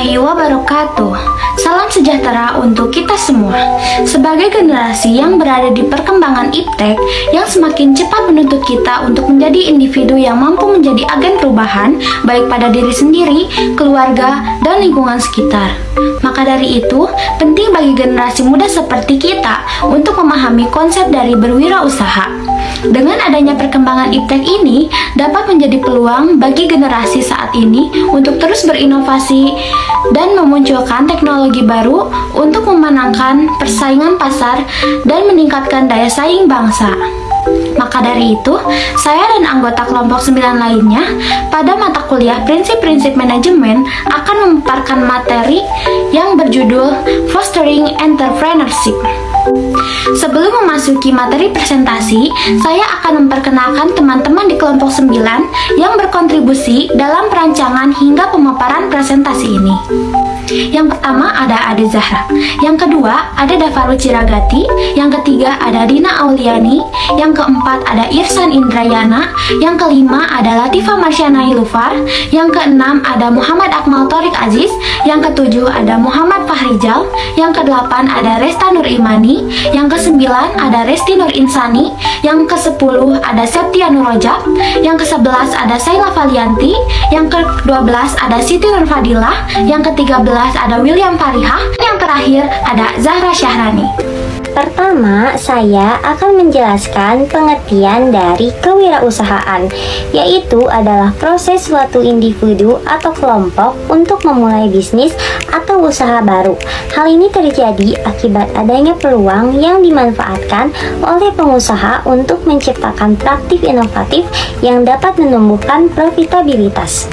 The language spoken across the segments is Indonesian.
warahmatullahi wabarakatuh. Salam sejahtera untuk kita semua. Sebagai generasi yang berada di perkembangan iptek yang semakin cepat menuntut kita untuk menjadi individu yang mampu menjadi agen perubahan baik pada diri sendiri, keluarga, dan lingkungan sekitar. Maka dari itu, penting bagi generasi muda seperti kita untuk memahami konsep dari berwirausaha. Dengan adanya perkembangan iptek ini dapat menjadi peluang bagi generasi saat ini untuk terus berinovasi dan memunculkan teknologi baru untuk memenangkan persaingan pasar dan meningkatkan daya saing bangsa. Maka dari itu, saya dan anggota kelompok 9 lainnya pada mata kuliah Prinsip-Prinsip Manajemen akan memaparkan materi yang berjudul Fostering Entrepreneurship. Sebelum memasuki materi presentasi, saya akan memperkenalkan teman-teman di kelompok 9 yang berkontribusi dalam perancangan hingga pemaparan presentasi ini. Yang pertama ada Ade Zahra, yang kedua ada Dafarul Ciragati, yang ketiga ada Dina Auliani, yang keempat ada Irsan Indrayana, yang kelima ada Latifah Marsyana Hilufar, yang keenam ada Muhammad Akmal Thorik Aziz, yang ketujuh ada Muhammad Fahrijal, yang kedelapan ada Resta Nur Imani, yang kesembilan ada Resti Nur Insani, yang kesepuluh ada Septia Nur Rojab, yang kesebelas ada Saila Valianti, yang ke-12 ada Siti Nur Fadilah, yang ke-13 ada William Farihah, yang terakhir ada Zahra Syahrani. Pertama, saya akan menjelaskan pengertian dari kewirausahaan, yaitu adalah proses suatu individu atau kelompok untuk memulai bisnis atau usaha baru. Hal ini terjadi akibat adanya peluang yang dimanfaatkan oleh pengusaha untuk menciptakan praktik inovatif yang dapat menumbuhkan profitabilitas.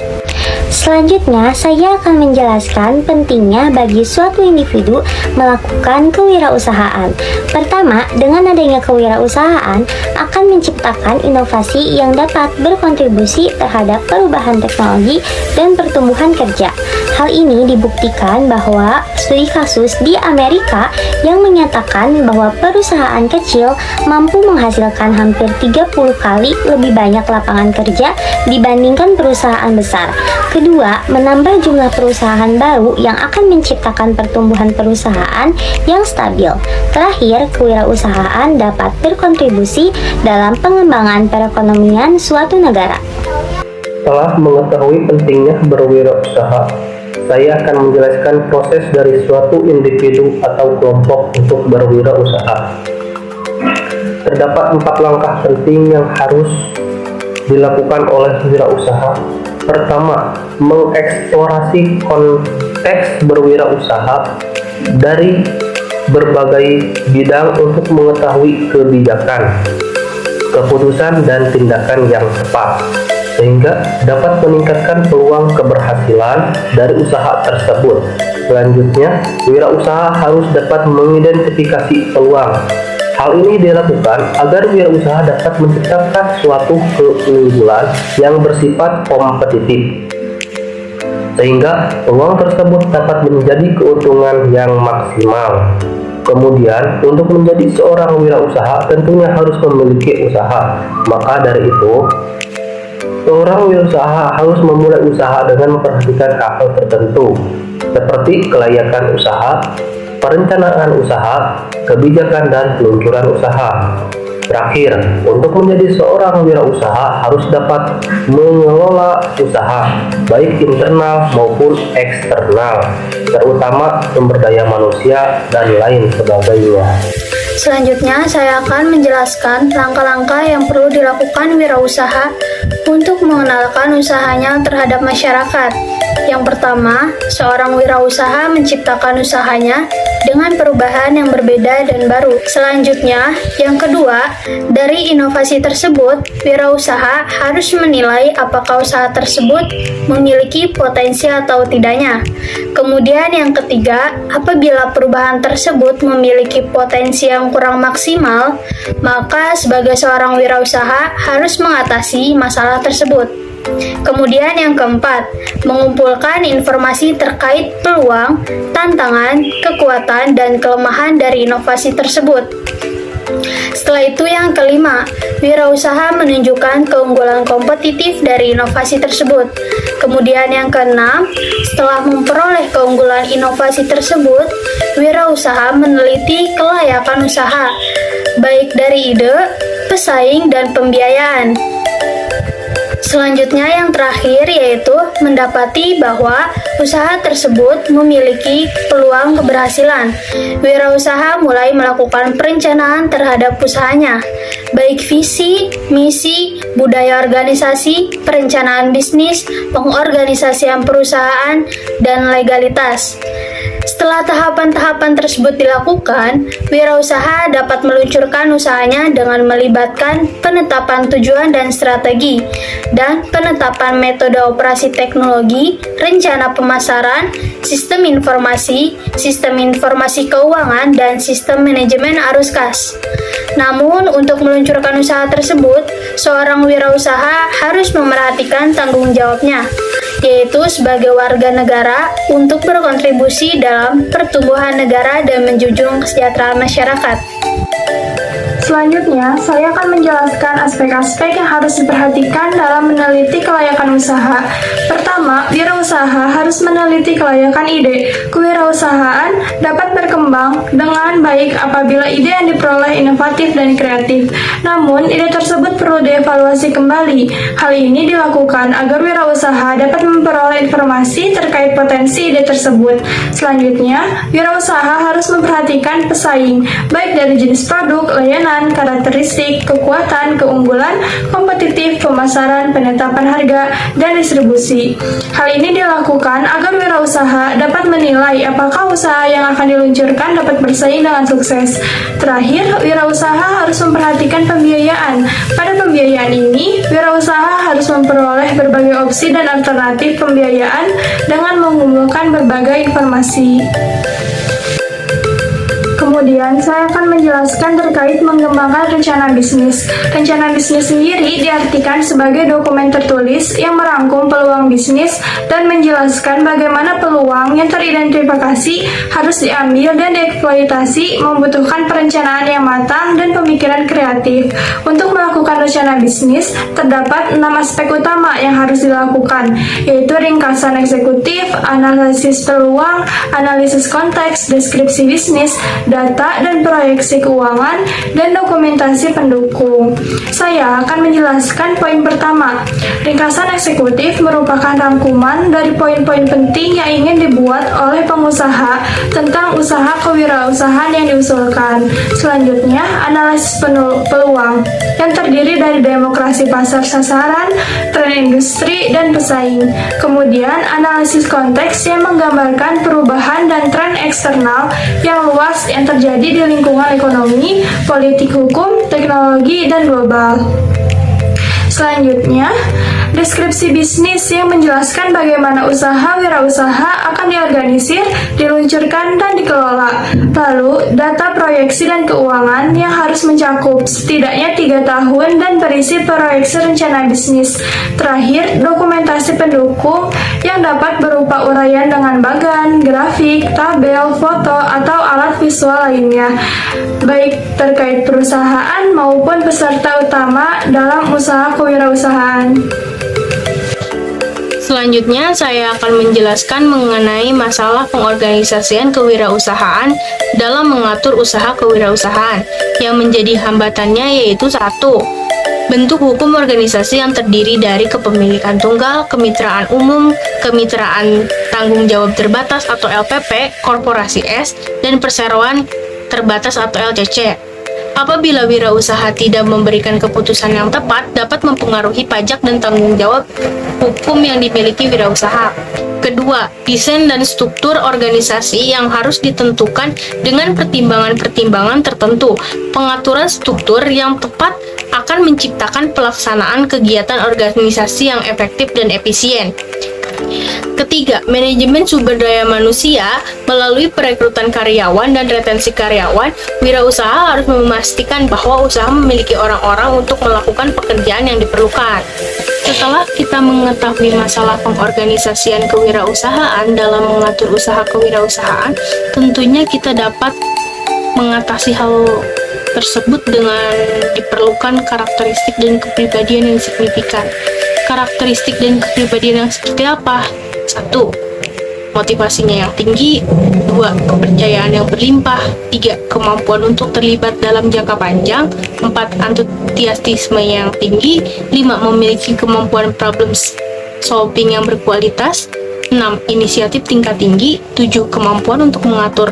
Selanjutnya, saya akan menjelaskan pentingnya bagi suatu individu melakukan kewirausahaan. Pertama, dengan adanya kewirausahaan akan menciptakan inovasi yang dapat berkontribusi terhadap perubahan teknologi dan pertumbuhan kerja. Hal ini dibuktikan bahwa studi kasus di Amerika yang menyatakan bahwa perusahaan kecil mampu menghasilkan hampir 30 kali lebih banyak lapangan kerja dibandingkan perusahaan besar. Kedua, menambah jumlah perusahaan baru yang akan menciptakan pertumbuhan perusahaan yang stabil. Terakhir, kewirausahaan dapat berkontribusi dalam pengembangan perekonomian suatu negara. Setelah mengetahui pentingnya berwirausaha, saya akan menjelaskan proses dari suatu individu atau kelompok untuk berwirausaha. Terdapat 4 langkah penting yang harus dilakukan oleh wirausaha. Pertama, mengeksplorasi konteks berwirausaha dari berbagai bidang untuk mengetahui kebijakan, keputusan, dan tindakan yang tepat, sehingga dapat meningkatkan peluang keberhasilan dari usaha tersebut. Selanjutnya, wirausaha harus dapat mengidentifikasi peluang. Hal ini dilakukan agar wirausaha dapat menciptakan suatu keunggulan yang bersifat kompetitif, sehingga peluang tersebut dapat menjadi keuntungan yang maksimal. Kemudian, untuk menjadi seorang wirausaha tentunya harus memiliki usaha. Maka dari itu, seorang wirausaha harus memulai usaha dengan memperhatikan hal tertentu, seperti kelayakan usaha, perencanaan usaha, kebijakan, dan peluncuran usaha. Terakhir, untuk menjadi seorang wirausaha harus dapat mengelola usaha, baik internal maupun eksternal, terutama sumber daya manusia dan lain sebagainya. Selanjutnya, saya akan menjelaskan langkah-langkah yang perlu dilakukan wirausaha untuk mengenalkan usahanya terhadap masyarakat. Yang pertama, seorang wirausaha menciptakan usahanya dengan perubahan yang berbeda dan baru. Selanjutnya, yang kedua, dari inovasi tersebut, wirausaha harus menilai apakah usaha tersebut memiliki potensi atau tidaknya. Kemudian yang ketiga, apabila perubahan tersebut memiliki potensi yang kurang maksimal, maka sebagai seorang wirausaha harus mengatasi masalah tersebut. Kemudian yang keempat, mengumpulkan informasi terkait peluang, tantangan, kekuatan, dan kelemahan dari inovasi tersebut. Setelah itu yang kelima, wirausaha menunjukkan keunggulan kompetitif dari inovasi tersebut. Kemudian yang keenam, setelah memperoleh keunggulan inovasi tersebut, wirausaha meneliti kelayakan usaha, baik dari ide, pesaing, dan pembiayaan. Selanjutnya yang terakhir yaitu mendapati bahwa usaha tersebut memiliki peluang keberhasilan. Wirausaha mulai melakukan perencanaan terhadap usahanya, baik visi, misi, budaya organisasi, perencanaan bisnis, pengorganisasian perusahaan, dan legalitas. Setelah tahapan-tahapan tersebut dilakukan, wirausaha dapat meluncurkan usahanya dengan melibatkan penetapan tujuan dan strategi, dan penetapan metode operasi teknologi, rencana pemasaran, sistem informasi keuangan, dan sistem manajemen arus kas. Namun, untuk meluncurkan usaha tersebut, seorang wirausaha harus memerhatikan tanggung jawabnya, yaitu sebagai warga negara untuk berkontribusi dalam pertumbuhan negara dan menjunjung kesejahteraan masyarakat. Selanjutnya, saya akan menjelaskan aspek-aspek yang harus diperhatikan dalam meneliti kelayakan usaha. Pertama, wirausaha harus meneliti kelayakan ide. Kewirausahaan dapat berkembang dengan baik apabila ide yang diperoleh inovatif dan kreatif. Namun, ide tersebut perlu dievaluasi kembali. Hal ini dilakukan agar wirausaha dapat memperoleh informasi terkait potensi ide tersebut. Selanjutnya, wirausaha harus memperhatikan pesaing, baik dari jenis produk, layanan, karakteristik, kekuatan, keunggulan, kompetitif, pemasaran, penetapan harga, dan distribusi. Hal ini dilakukan agar wirausaha dapat menilai apakah usaha yang akan diluncurkan dapat bersaing dengan sukses. Terakhir, wirausaha harus memperhatikan pembiayaan. Pada pembiayaan ini, wirausaha harus memperoleh berbagai opsi dan alternatif pembiayaan dengan mengumpulkan berbagai informasi. Kemudian, saya akan menjelaskan terkait mengembangkan rencana bisnis. Rencana bisnis sendiri diartikan sebagai dokumen tertulis yang merangkum peluang bisnis dan menjelaskan bagaimana peluang yang teridentifikasi harus diambil dan dieksploitasi, membutuhkan perencanaan yang matang dan pemikiran kreatif. Untuk melakukan rencana bisnis, terdapat 6 aspek utama yang harus dilakukan, yaitu ringkasan eksekutif, analisis peluang, analisis konteks, deskripsi bisnis, data dan proyeksi keuangan, dan dokumentasi pendukung. Saya akan menjelaskan poin pertama. Ringkasan eksekutif merupakan rangkuman dari poin-poin penting yang ingin dibuat oleh pengusaha tentang usaha kewirausahaan yang diusulkan. Selanjutnya, analisis peluang yang terdiri dari demokrasi pasar sasaran, tren industri, dan pesaing. Kemudian, analisis konteks yang menggambarkan perubahan dan tren eksternal yang luas yang terjadi di lingkungan ekonomi, politik hukum, teknologi, dan global. Selanjutnya, deskripsi bisnis yang menjelaskan bagaimana usaha wirausaha akan diorganisir, diluncurkan, dan dikelola. Lalu, data proyeksi dan keuangan yang harus mencakup setidaknya 3 tahun dan berisi proyeksi rencana bisnis. Terakhir, dokumentasi pendukung yang dapat berupa uraian dengan bagan, grafik, tabel, foto, atau alat visual lainnya, baik terkait perusahaan maupun peserta utama dalam usaha kewirausahaan. Selanjutnya, saya akan menjelaskan mengenai masalah pengorganisasian kewirausahaan dalam mengatur usaha kewirausahaan. Yang menjadi hambatannya yaitu 1. Bentuk hukum organisasi yang terdiri dari kepemilikan tunggal, kemitraan umum, kemitraan tanggung jawab terbatas atau LPP, korporasi S, dan perseroan terbatas atau LCC. Apabila wirausaha tidak memberikan keputusan yang tepat, dapat mempengaruhi pajak dan tanggung jawab hukum yang dimiliki wirausaha. Kedua, desain dan struktur organisasi yang harus ditentukan dengan pertimbangan-pertimbangan tertentu. Pengaturan struktur yang tepat akan menciptakan pelaksanaan kegiatan organisasi yang efektif dan efisien. Ketiga, manajemen sumber daya manusia melalui perekrutan karyawan dan retensi karyawan. Wirausaha harus memastikan bahwa usaha memiliki orang-orang untuk melakukan pekerjaan yang diperlukan. Setelah kita mengetahui masalah pengorganisasian kewirausahaan dalam mengatur usaha kewirausahaan, tentunya kita dapat mengatasi hal tersebut dengan diperlukan karakteristik dan kepribadian yang signifikan. Karakteristik dan kepribadian yang seperti apa? 1. Motivasinya yang tinggi. 2. Kepercayaan yang berlimpah. 3. Kemampuan untuk terlibat dalam jangka panjang. 4. Antusiasme yang tinggi. 5. Memiliki kemampuan problem solving yang berkualitas. 6. Inisiatif tingkat tinggi. 7. Kemampuan untuk mengatur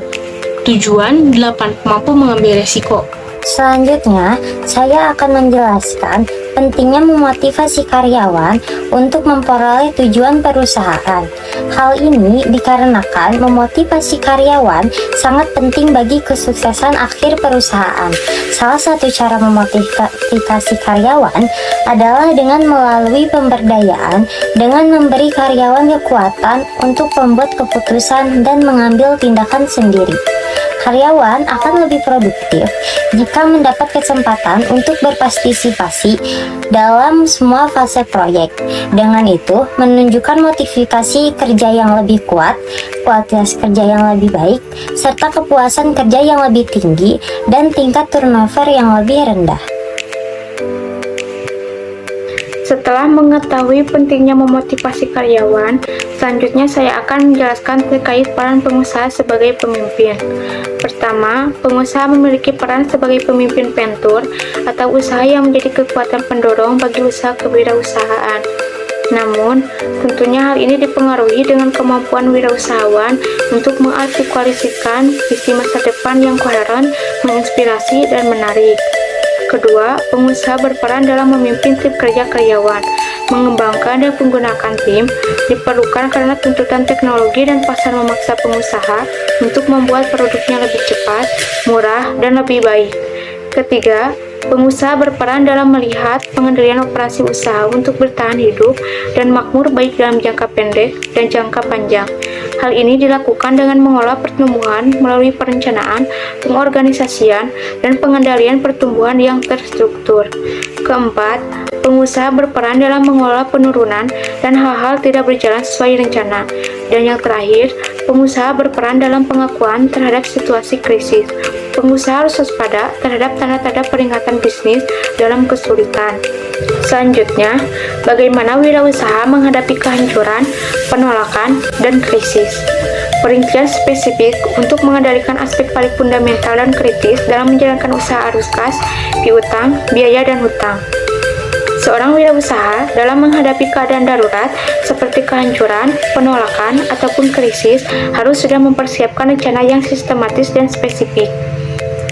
tujuan. 8. Mampu mengambil resiko. Selanjutnya, saya akan menjelaskan pentingnya memotivasi karyawan untuk memperoleh tujuan perusahaan. Hal ini dikarenakan memotivasi karyawan sangat penting bagi kesuksesan akhir perusahaan. Salah satu cara memotivasi karyawan adalah dengan melalui pemberdayaan, dengan memberi karyawan kekuatan untuk membuat keputusan dan mengambil tindakan sendiri. Karyawan akan lebih produktif jika mendapat kesempatan untuk berpartisipasi dalam semua fase proyek. Dengan itu, menunjukkan motivasi kerja yang lebih kuat, kualitas kerja yang lebih baik, serta kepuasan kerja yang lebih tinggi dan tingkat turnover yang lebih rendah. Setelah mengetahui pentingnya memotivasi karyawan, selanjutnya saya akan menjelaskan terkait peran pengusaha sebagai pemimpin. Pertama, pengusaha memiliki peran sebagai pemimpin venture atau usaha yang menjadi kekuatan pendorong bagi usaha kewirausahaan. Namun, tentunya hal ini dipengaruhi dengan kemampuan wirausahawan untuk mengartikulasikan visi masa depan yang koheren, menginspirasi, dan menarik. Kedua, pengusaha berperan dalam memimpin tim kerja karyawan. Mengembangkan dan menggunakan tim diperlukan karena tuntutan teknologi dan pasar memaksa pengusaha untuk membuat produknya lebih cepat, murah, dan lebih baik. Ketiga, pengusaha berperan dalam melihat pengendalian operasi usaha untuk bertahan hidup dan makmur baik dalam jangka pendek dan jangka panjang. Hal ini dilakukan dengan mengolah pertumbuhan melalui perencanaan, pengorganisasian, dan pengendalian pertumbuhan yang terstruktur. Keempat, pengusaha berperan dalam mengelola penurunan dan hal-hal tidak berjalan sesuai rencana. Dan yang terakhir, pengusaha berperan dalam pengakuan terhadap situasi krisis. Pengusaha harus waspada terhadap tanda-tanda peringatan bisnis dalam kesulitan. Selanjutnya, bagaimana wirausaha menghadapi kehancuran, penolakan, dan krisis. Perincian spesifik untuk mengendalikan aspek paling fundamental dan kritis dalam menjalankan usaha arus kas, piutang, biaya, dan hutang. Seorang wirausaha dalam menghadapi keadaan darurat seperti kehancuran, penolakan, ataupun krisis harus sudah mempersiapkan rencana yang sistematis dan spesifik.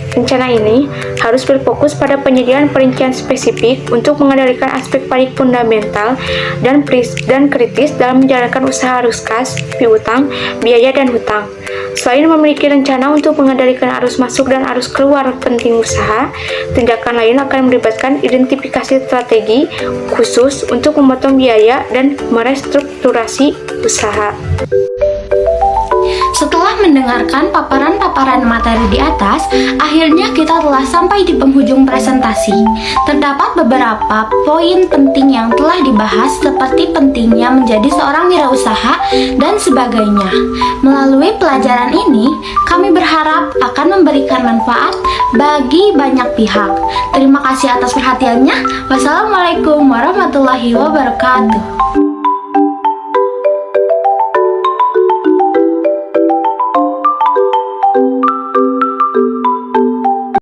Rencana ini harus berfokus pada penyediaan perincian spesifik untuk mengendalikan aspek paling fundamental dan kritis dalam menjalankan usaha arus kas, piutang, biaya, dan hutang. Selain memiliki rencana untuk mengendalikan arus masuk dan arus keluar penting usaha, tindakan lain akan melibatkan identifikasi strategi khusus untuk memotong biaya dan merestrukturasi usaha. Setelah mendengarkan paparan-paparan materi di atas, akhirnya kita telah sampai di penghujung presentasi. Terdapat beberapa poin penting yang telah dibahas seperti pentingnya menjadi seorang wirausaha dan sebagainya. Melalui pelajaran ini, kami berharap akan memberikan manfaat bagi banyak pihak. Terima kasih atas perhatiannya. Wassalamualaikum warahmatullahi wabarakatuh.